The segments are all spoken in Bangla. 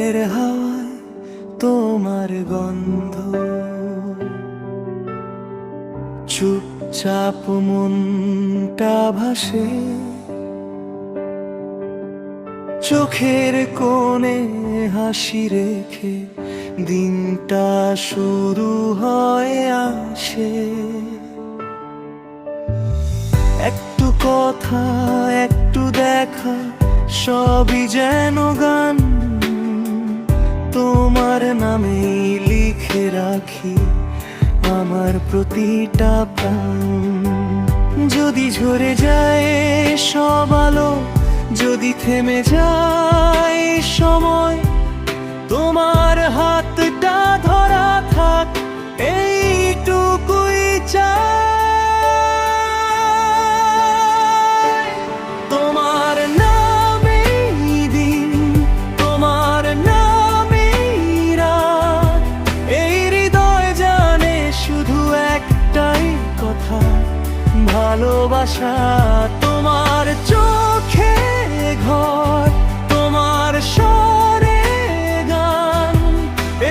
মনের হাওয়ায় তোমার গন্ধ, চুপচাপ মনটা ভাসে, চোখের কোণে হাসি রেখে দিনটা শুরু হয় আসে। একটু কথা, একটু দেখা, সবই যেন গান, তোমার নামেই লিখে রাখি আমার প্রতিটা প্রাণ। যদি ঝরে যায় সব আলো, যদি থেমে যায় সময়, তোমার হাতটা ধরা থাক, এইটুকুই চাই। তোমার নামেই দিন, তোমার নামেই রাত, এই হৃদয় জানে শুধু একটাই কথা, ভালোবাসা। তোমার চোখে ঘর, তোমার স্বরে গান,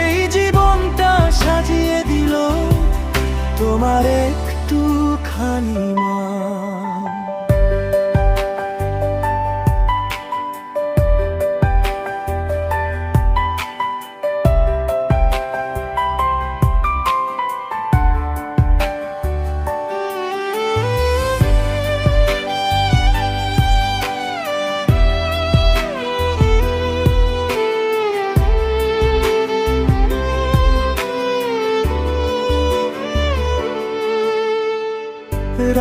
এই জীবনটা সাজিয়ে দিল তোমার একটুখানি মান।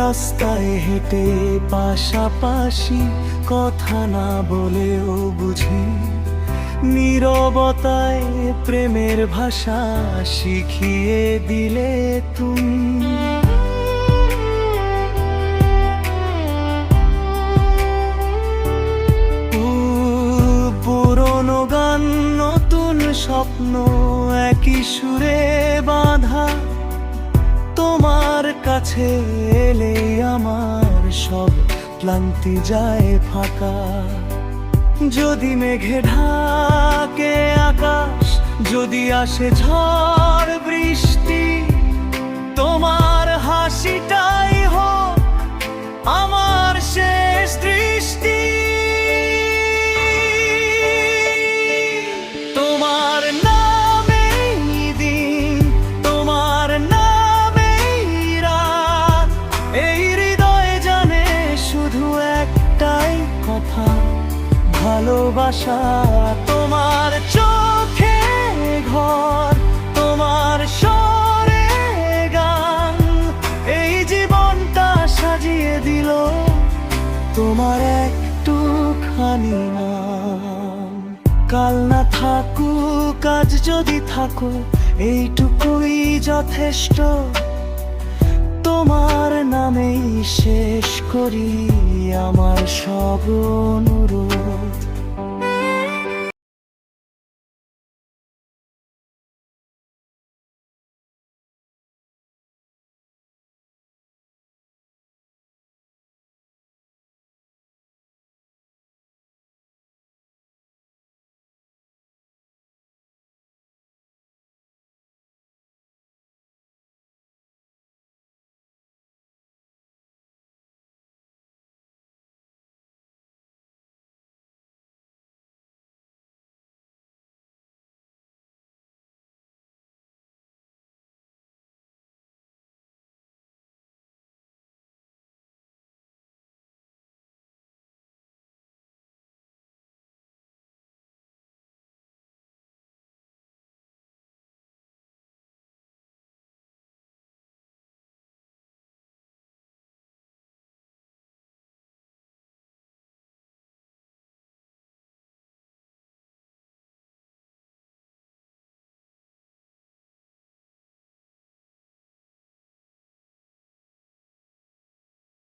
রাস্তায় হেঁটে পাশাপাশি, কথা না বলেও বুঝি, নীরবতায় প্রেমের ভাষা শিখিয়ে দিলে তুমি। পুরনো গান, নতুন স্বপ্ন, একই সুরে বাঁধা, তোমার কাছে এলে আমার সব ক্লান্তি যায় ফাঁকা। যদি মেঘে ঢাকে আকাশ, যদি আসে ঝড় বৃষ্টি, তোমার হাসিটাই হোক আমার শেষ দৃষ্টি। তোমার নামেই দিন, তোমার নামেই রাত, এই হৃদয় জানে শুধু একটাই কথা, ভালোবাসা। তোমার চোখে ঘর, তোমার স্বরে গান, এই জীবনটা সাজিয়ে দিল তোমার একটুখানি নাম। কাল না থাকুক, আজ যদি থাকো, এইটুকুই যথেষ্ট। তোমার নামেই শেষ করি আমার সব অনুরোধ।